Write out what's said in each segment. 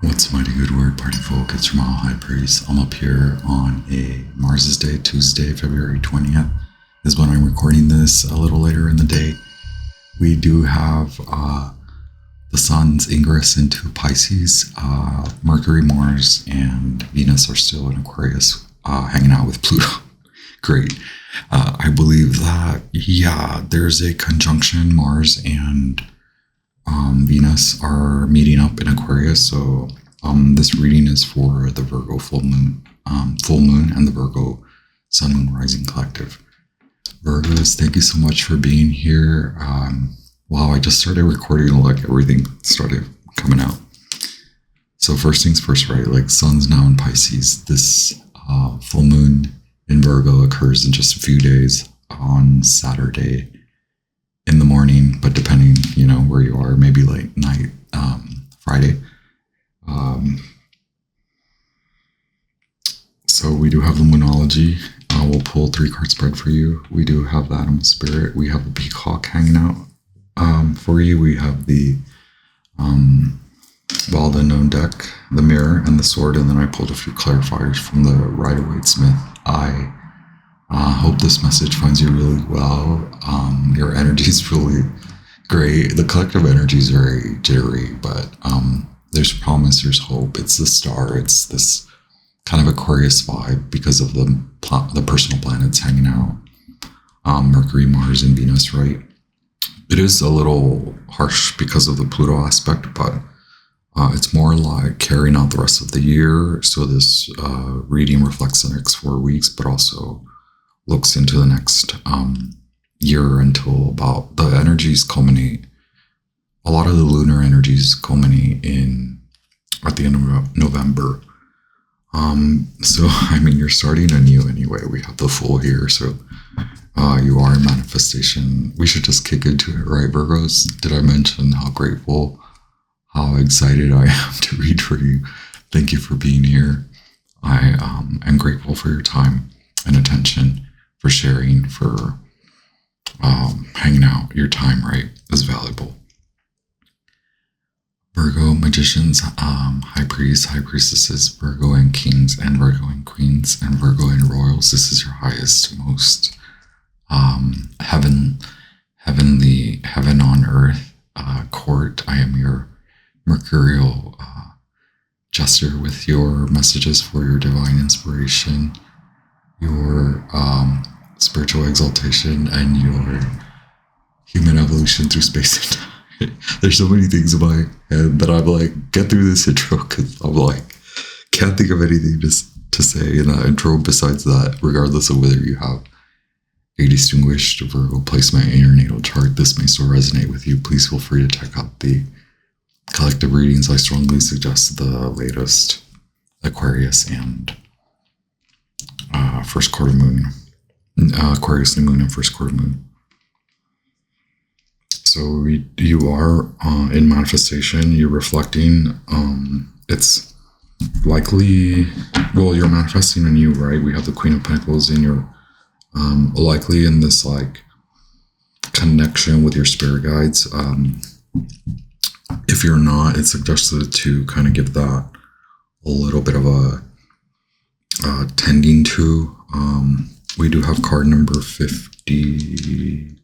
What's a mighty good word, party folk? It's your High Priest. I'm up here on a Mars's Day, Tuesday, February 20th is when I'm recording this. A little later in the day, we do have the Sun's ingress into Pisces. Mercury, Mars, and Venus are still in Aquarius, hanging out with Pluto. Great. I believe that, there's a conjunction. Mars and Venus are meeting up in Aquarius, so this reading is for the Virgo full moon and the Virgo Sun, Moon, Rising Collective. Virgos, thank you so much for being here. Wow, I just started recording, like everything started coming out. So first things first, right? Like Sun's now in Pisces. This full moon in Virgo occurs in just a few days on Saturday in the morning, but depending, where you are, maybe late night, Friday. So we do have the Moonology. We'll pull 3-card spread for you. We do have the Animal Spirit. We have the Peacock hanging out for you. We have the Unknown deck, the Mirror, and the Sword, and then I pulled a few clarifiers from the Rider-Waite-Smith. I hope this message finds you really well. Your energy is really great. The collective energy is very jittery, but there's promise, there's hope. It's the star. It's this kind of Aquarius vibe because of the personal planets hanging out. Mercury, Mars, and Venus, right? It is a little harsh because of the Pluto aspect, but it's more like carrying out the rest of the year. So this reading reflects the next 4 weeks, but also looks into the next year until about the energies culminate. A lot of the lunar energies culminate at the end of November. So, you're starting anew anyway. We have the Fool here, so you are in manifestation. We should just kick into it, right, Virgos? Did I mention how grateful, how excited I am to read for you? Thank you for being here. I am grateful for your time and attention, for sharing, for hanging out. Your time, right, is valuable. Virgo magicians, high priests, high priestesses, Virgo and kings, and Virgo and queens, and Virgo and royals. This is your highest, most heaven on earth court. I am your mercurial jester with your messages for your divine inspiration, your spiritual exaltation, and your human evolution through space and time. There's so many things in my head that I'm like, get through this intro, because I'm like, can't think of anything just to say in that intro besides that, regardless of whether you have a distinguished Virgo placement in your natal chart. This may still resonate with you. Please feel free to check out the collective readings. I strongly suggest the latest Aquarius and first quarter moon, Aquarius new moon and first quarter moon. So you are in manifestation. You're reflecting. It's likely, well, you're manifesting anew, right? We have the Queen of Pentacles, and you're likely in this like connection with your spirit guides. If you're not, it's suggested to kind of give that a little bit of a tending to. We do have card number 68,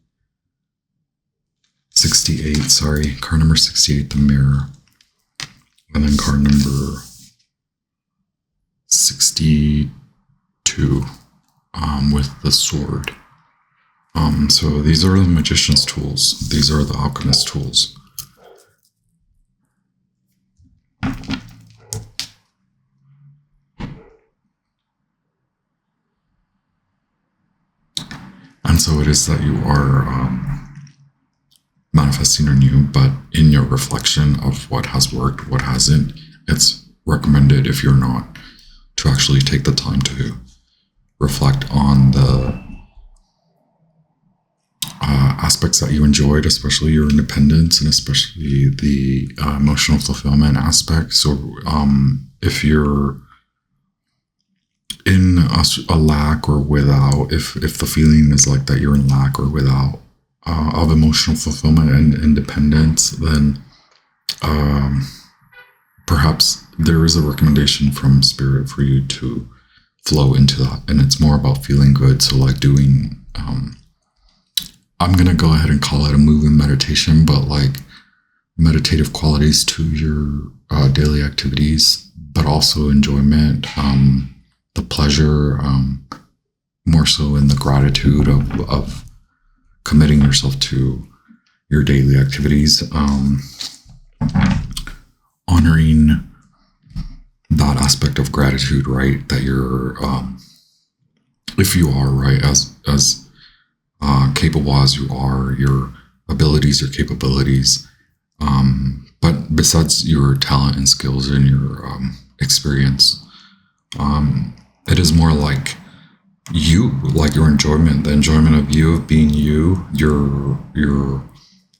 card number 68, the Mirror, and then card number 62 with the Sword. So these are the magician's tools. These are the alchemist tools. And so it is that you are manifesting anew, but in your reflection of what has worked, what hasn't, it's recommended, if you're not, to actually take the time to reflect on the aspects that you enjoyed, especially your independence and especially the emotional fulfillment aspect. So if you're in a lack or without, if the feeling is like that you're in lack or without of emotional fulfillment and independence, then perhaps there is a recommendation from Spirit for you to flow into that. And it's more about feeling good. So like doing, I'm going to go ahead and call it a movement meditation, but like meditative qualities to your daily activities, but also enjoyment, the pleasure, more so in the gratitude of committing yourself to your daily activities, honoring that aspect of gratitude, right? That you're, if you are, right, as capable as you are, your abilities, your capabilities, but besides your talent and skills and your experience, it is more like you, like your enjoyment, the enjoyment of you, of being you,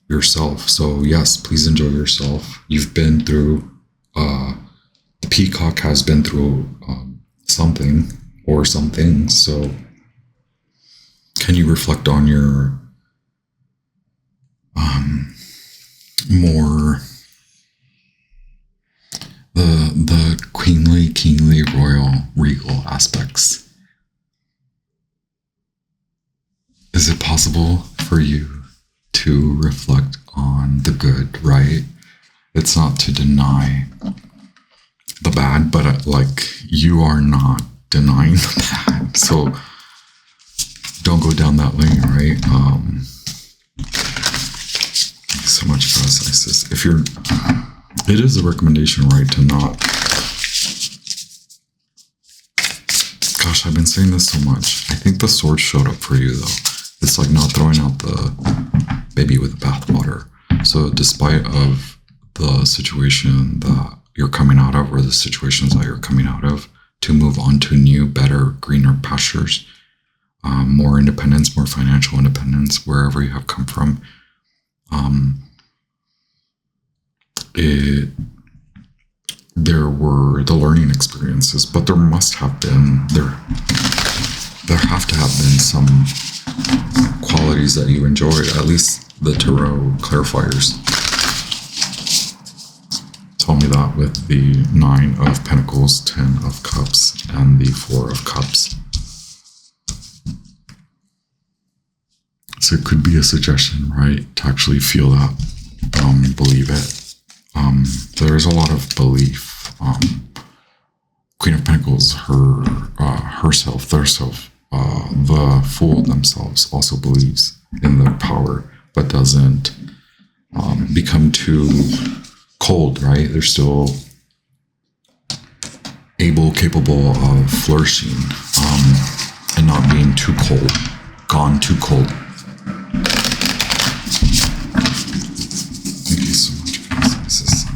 yourself. So yes, please enjoy yourself. You've been through, the peacock has been through something or something. So can you reflect on your more the queenly, kingly, royal, regal aspects? Is it possible for you to reflect on the good, right? It's not to deny the bad, but like you are not denying the bad. So don't go down that lane, right? Thank you so much, guys. Isis. If you're, it is a recommendation, right, to not. Gosh, I've been saying this so much. I think the sword showed up for you, though. It's like not throwing out the baby with the bathwater. So despite of the situation that you're coming out of, or the situations that you're coming out of, to move on to new, better, greener pastures, more independence, more financial independence, wherever you have come from. There were the learning experiences, but there must have been, there have to have been some qualities that you enjoyed, at least the tarot clarifiers tell me that with the 9 of Pentacles, 10 of Cups, and the 4 of Cups. So it could be a suggestion, right, to actually feel that, believe it. There's a lot of belief. Queen of Pentacles, herself, their self, the Fool themselves also believes in their power, but doesn't become too cold, right? They're still able, capable of flourishing, and not being too cold, gone too cold. Thank you so much, guys. This is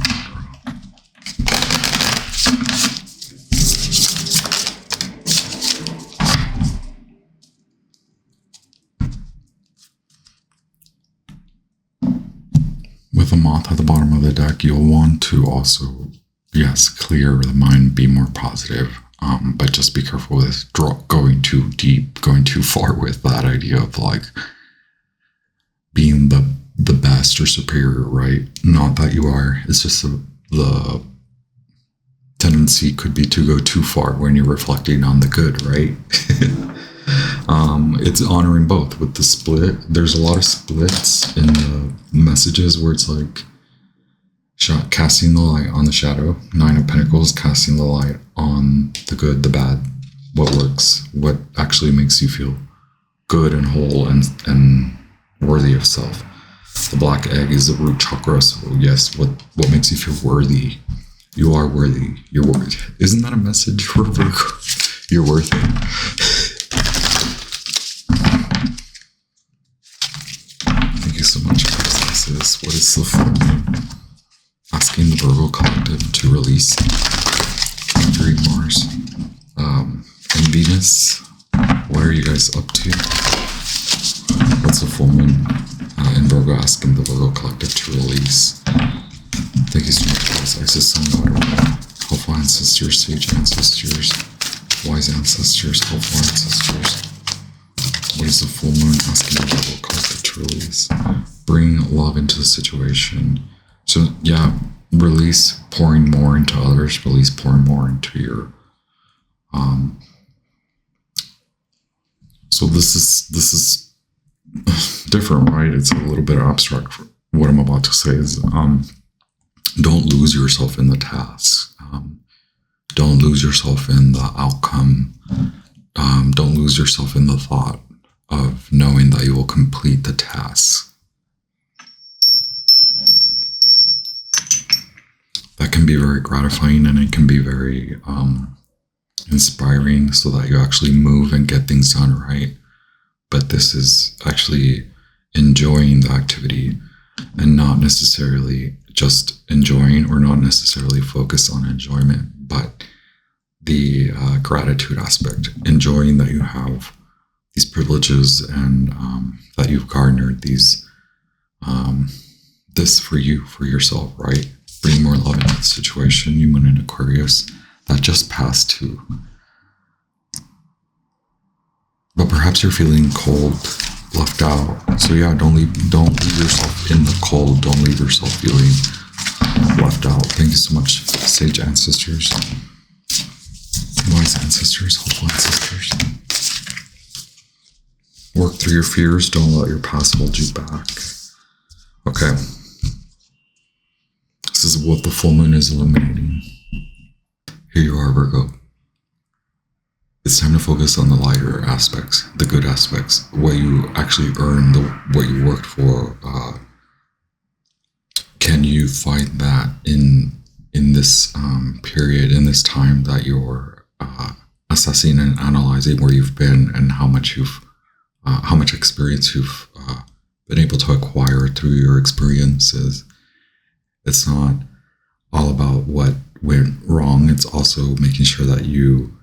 with a moth at the bottom of the deck, you'll want to also, yes, clear the mind, be more positive, but just be careful with going too deep, going too far with that idea of like being the best or superior, right? Not that you are. It's just the tendency could be to go too far when you're reflecting on the good, right? It's honoring both with the split. There's a lot of splits in the messages where it's like casting the light on the shadow. 9 of Pentacles, casting the light on the good, the bad, what works, what actually makes you feel good and whole and worthy of self. The black egg is the root chakra. So yes, what makes you feel worthy? You are worthy. You're worthy. Isn't that a message for Virgo? You're worth it. Thank you so much, Pisces. What is the full moon? Asking the Virgo collective to release Mercury, Mars, and Venus. What are you guys up to? What's the full moon in Virgo asking the Virgo collective to release? Thank you so much, guys. Isis, Sun, Daughter, helpful ancestors, sage ancestors, wise ancestors, helpful ancestors. What is the full moon asking the Virgo collective to release? Bring love into the situation. So yeah, release pouring more into others, release pouring more into your so this is different, right? It's a little bit abstract. What I'm about to say is don't lose yourself in the task. Don't lose yourself in the outcome. Don't lose yourself in the thought of knowing that you will complete the task. That can be very gratifying, and it can be very inspiring, so that you actually move and get things done, right? But this is actually enjoying the activity and not necessarily just enjoying, or not necessarily focus on enjoyment, but the gratitude aspect, enjoying that you have these privileges and that you've garnered these this for you, for yourself, right? Bring more love into the situation. You went in Aquarius. That just passed too. But perhaps you're feeling cold, left out. So yeah, don't leave yourself in the cold. Don't leave yourself feeling left out. Thank you so much, sage ancestors, wise ancestors, hopeful ancestors. Work through your fears. Don't let your past hold you back. Okay. This is what the full moon is illuminating. Here you are, Virgo. It's time to focus on the lighter aspects, the good aspects, what you actually earned, what you worked for. Can you find that in this period, in this time that you're assessing and analyzing where you've been and how much experience you've been able to acquire through your experiences? It's not all about what went wrong. It's also making sure that you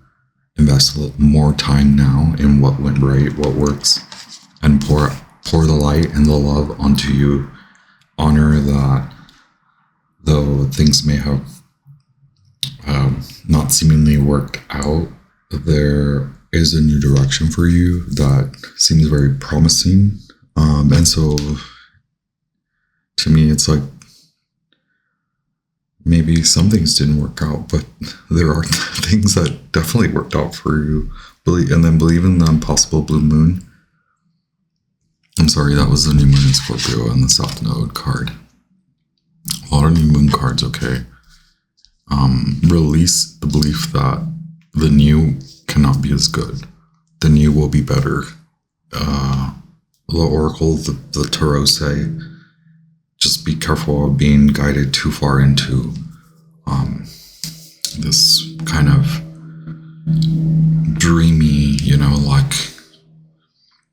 invest a little more time now in what went right, what works, and pour the light and the love onto you. Honor that though things may have not seemingly worked out, there is a new direction for you that seems very promising. And so to me, it's like, maybe some things didn't work out, but there are things that definitely worked out for you. And then believe in the impossible blue moon. I'm sorry, that was the new moon in Scorpio and the South Node card. A lot of new moon cards, okay. Release the belief that the new cannot be as good. The new will be better. The oracle, the tarot say, just be careful of being guided too far into this kind of dreamy, like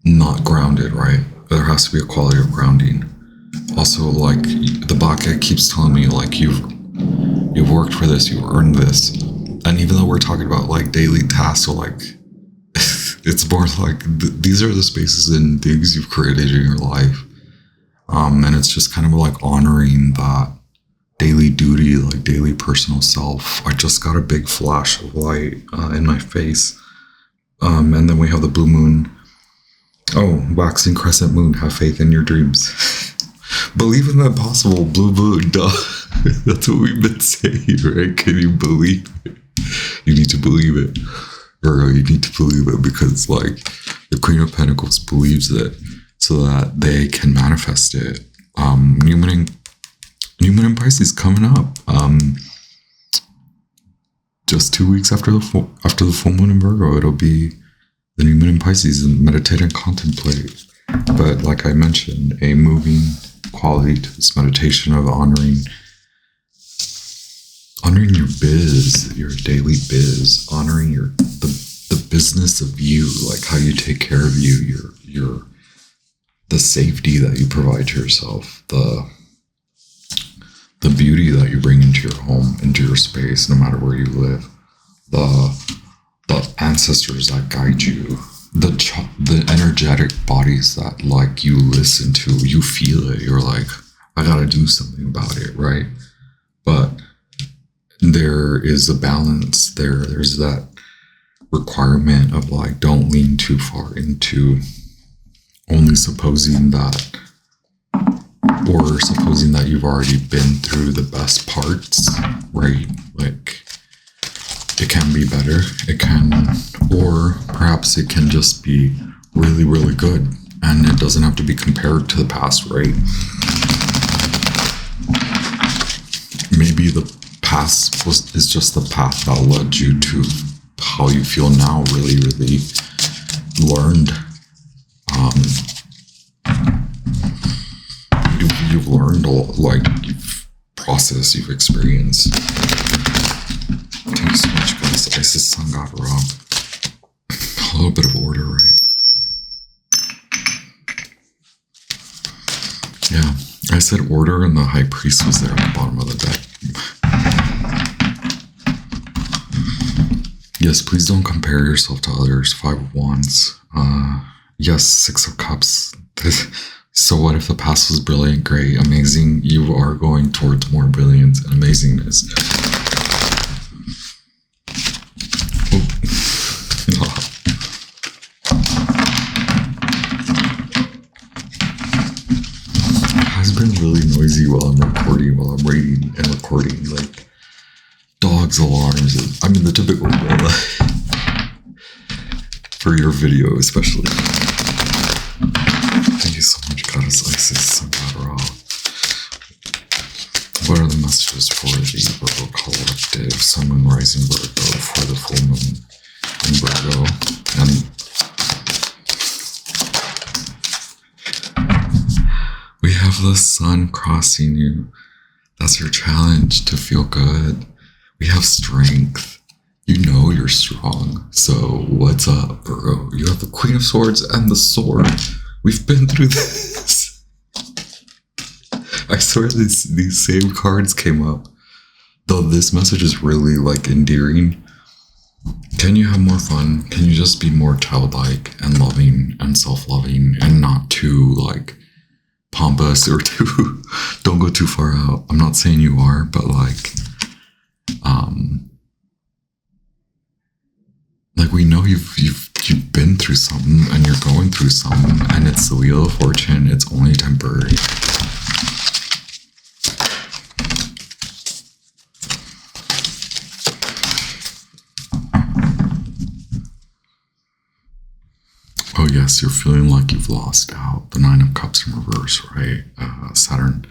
not grounded, right? There has to be a quality of grounding. Also, like the Baka keeps telling me, like you've worked for this, you've earned this. And even though we're talking about like daily tasks, or like it's more like these are the spaces and things you've created in your life. And it's just kind of like honoring that daily duty, like daily personal self. I just got a big flash of light in my face. And then we have the blue moon. Oh, waxing crescent moon, have faith in your dreams. Believe in the impossible blue moon, duh. That's what we've been saying, right? Can you believe it? You need to believe it. Virgo, you need to believe it, because like the Queen of Pentacles believes it, so that they can manifest it. New moon in Pisces coming up. Just 2 weeks after the full moon in Virgo, it'll be the new moon in Pisces, and meditate and contemplate. But like I mentioned, a moving quality to this meditation of honoring your biz, your daily biz, honoring the business of you, like how you take care of you, the safety that you provide to yourself, the beauty that you bring into your home, into your space, no matter where you live, the ancestors that guide you, the energetic bodies that like you listen to, you feel it, you're like, I gotta do something about it, right? But there is a balance there's that requirement of like, don't lean too far into only supposing that or supposing that you've already been through the best parts, right? Like, it can be better. It can, or perhaps it can just be really, really good. And it doesn't have to be compared to the past, right? Maybe the past is just the path that led you to how you feel now, really, really learned. You've learned a lot, like, you've processed, you've experienced. Thank you so much, guys. Isis, Sun God, Rob. A little bit of order, right? Yeah, I said order, and the High Priest was there at the bottom of the deck. Yes, please don't compare yourself to others. 5 of Wands. Yes, 6 of Cups. So what if the past was brilliant? Great, amazing. You are going towards more brilliance and amazingness. It has been really noisy while I'm recording, while I'm reading and recording, like dogs, alarms. I mean, the typical for your video, especially. Thank you so much, Goddess Isis and God Ra. What are the messages for the Virgo collective? Sun, Moon, Rising Virgo for the full moon in Virgo. And we have the sun crossing you. That's your challenge, to feel good. We have strength. You know you're strong. So what's up, Virgo? You have the Queen of Swords and the Sword. We've been through this. I swear these same cards came up. Though this message is really, like, endearing. Can you have more fun? Can you just be more childlike and loving and self-loving and not too, like, pompous or too... Don't go too far out. I'm not saying you are, but, like, we know you've been through something, and you're going through something, and it's the Wheel of Fortune. It's only temporary. Oh yes, you're feeling like you've lost out. The 9 of Cups in reverse, right? Saturn,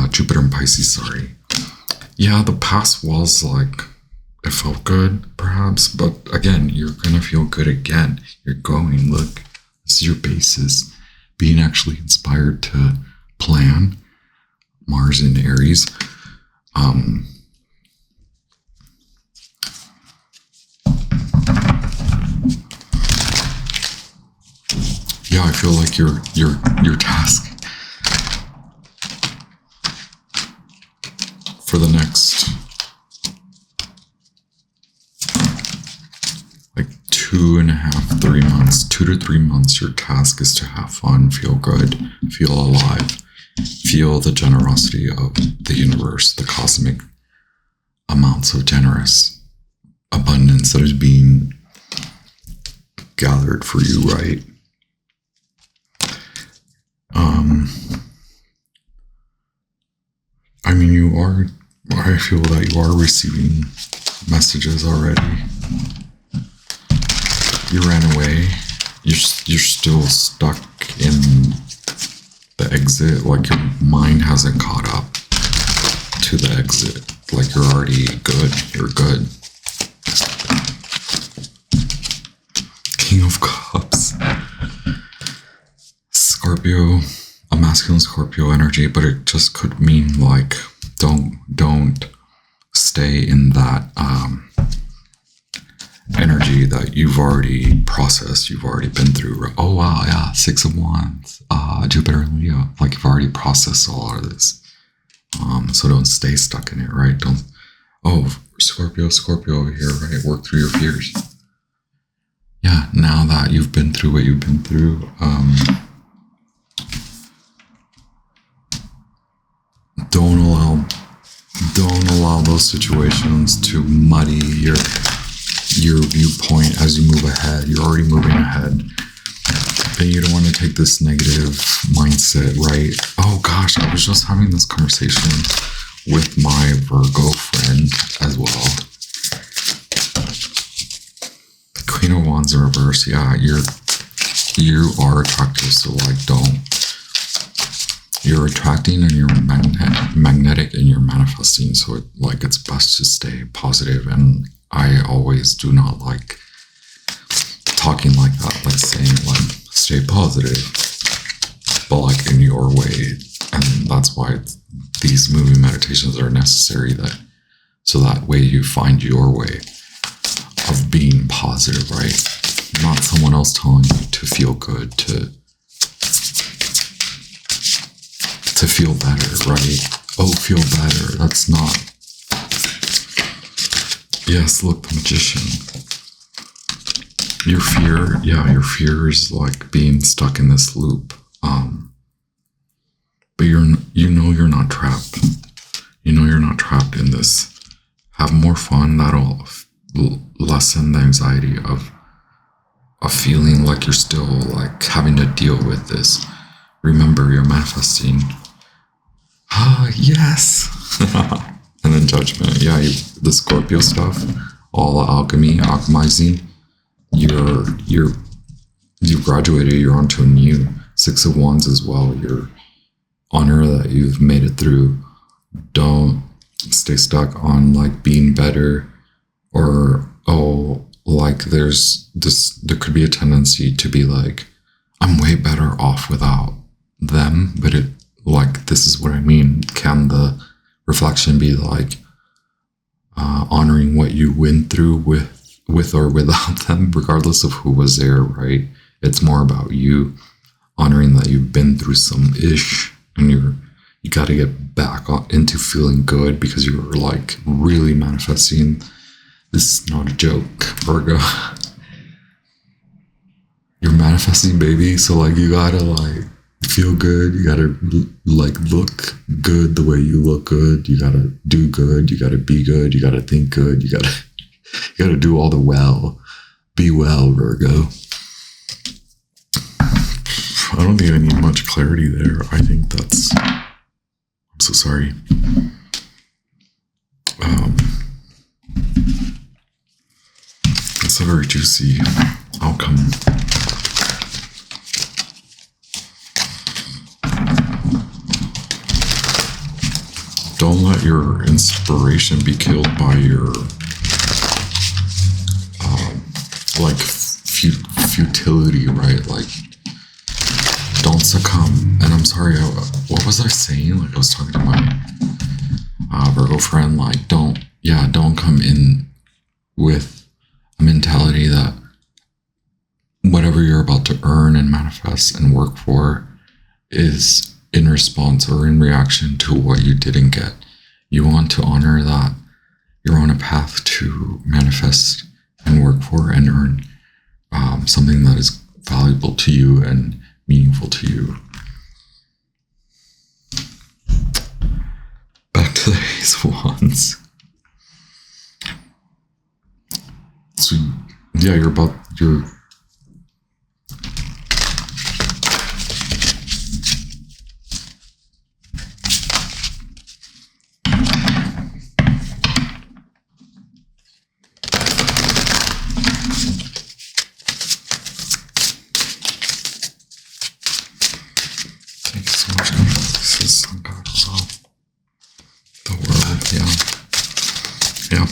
Jupiter and Pisces, sorry. Yeah, the past was like, it felt good, perhaps, but again, you're gonna feel good again. You're going, look, this is your basis. Being actually inspired to plan. Mars in Aries. Yeah, I feel like your task for the next 2.5, 3 months, 2 to 3 months, your task is to have fun, feel good, feel alive, feel the generosity of the universe, the cosmic amounts of generous abundance that is being gathered for you, right? I mean, I feel that you are receiving messages already. You ran away. You're still stuck in the exit. Like, your mind hasn't caught up to the exit. Like, you're already good. You're good. King of Cups. Scorpio. A masculine Scorpio energy, but it just could mean, like, don't stay in that energy that you've already processed, you've already been through. Oh wow, yeah, 6 of Wands, Jupiter and Leo. Like, you've already processed a lot of this. So don't stay stuck in it, right? Don't. Oh, Scorpio over here, right? Work through your fears. Yeah, now that you've been through what you've been through, don't allow those situations to muddy your viewpoint as you move ahead. You're already moving ahead. And you don't want to take this negative mindset, right? Oh gosh, I was just having this conversation with my Virgo friend as well. The Queen of Wands in reverse. Yeah, you are attractive, so like you're attracting and you're magnetic and you're manifesting, so it's best to stay positive. And I always do not like talking like that, like saying like stay positive, but like in your way. And that's why these moving meditations are necessary, so that way you find your way of being positive, right? Not someone else telling you to feel good, to feel better, right? Oh, feel better. That's not. Yes, look, the Magician. Your fear is like being stuck in this loop. But you're not trapped. You know you're not trapped in this. Have more fun. That'll lessen the anxiety of feeling like you're still like having to deal with this. Remember, you're manifesting. Yes. And then Judgment. Yeah, the Scorpio stuff, all alchemizing. You graduated. You're onto a new Six of Wands as well. You're honor that you've made it through. Don't stay stuck on like being better, or like there could be a tendency to be like, I'm way better off without them, but this is what I mean. Can the reflection be like honoring what you went through with or without them, regardless of who was there, right? It's more about you honoring that you've been through some ish, and you got to get back into feeling good, because you were like really manifesting. This is not a joke, Virgo. You're manifesting, baby. So like you gotta like feel good. You gotta like look good the way you look good. You gotta do good. You gotta be good. You gotta think good. You gotta do all the well. Be well, Virgo. I don't think I need much clarity there. I think that's. I'm so sorry. It's a very juicy outcome. Don't let your inspiration be killed by your futility, right? Like, don't succumb. And I'm sorry, what was I saying? Like, I was talking to my Virgo friend, like, don't come in with a mentality that whatever you're about to earn and manifest and work for is in response or in reaction to what you didn't get. You want to honor that you're on a path to manifest and work for and earn something that is valuable to you and meaningful to you. Back to the Ace of Wands. So yeah, you're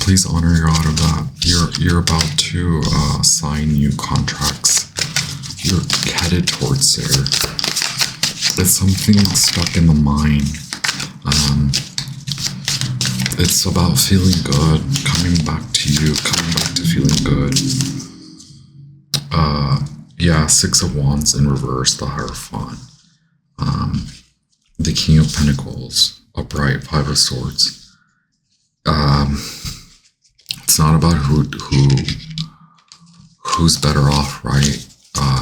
please honor you're out of that. You're about to sign new contracts. You're headed towards there. It's something stuck in the mind. It's about feeling good, coming back to you, coming back to feeling good. Six of Wands in reverse, the Hierophant. The King of Pentacles, upright, Five of Swords. It's not about who's better off, right?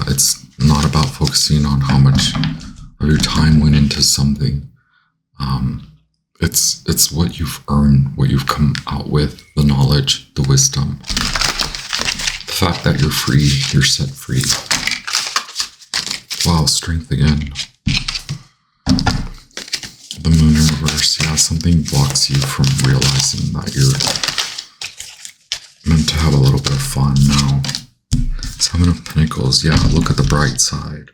It's not about focusing on how much of your time went into something. It's what you've earned, what you've come out with, the knowledge, the wisdom, the fact that you're free, you're set free. Wow, strength again. The moon in reverse. Yeah, something blocks you from realizing that you're meant to have a little bit of fun now. Seven of Pentacles. Yeah, look at the bright side.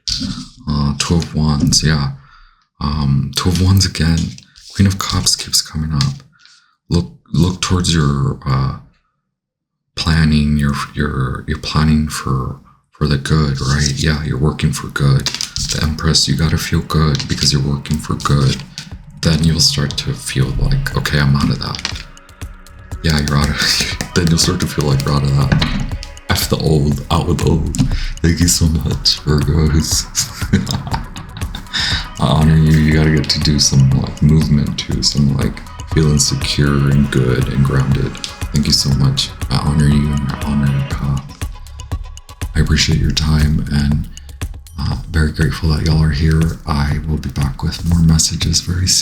Two of Wands. Yeah. Two of Wands again. Queen of Cups keeps coming up. Look towards your planning. You're planning for the good, right? Yeah, you're working for good. The Empress, you gotta feel good because you're working for good. Then you'll start to feel like, okay, I'm out of that. Yeah, you're out of then you'll start to feel like you're out of that. F the old, out with the old. Thank you so much, Virgos. I honor you. You gotta get to do some like movement too, some like feeling secure and good and grounded. Thank you so much. I honor you and I honor your path. I appreciate your time and very grateful that y'all are here. I will be back with more messages very soon.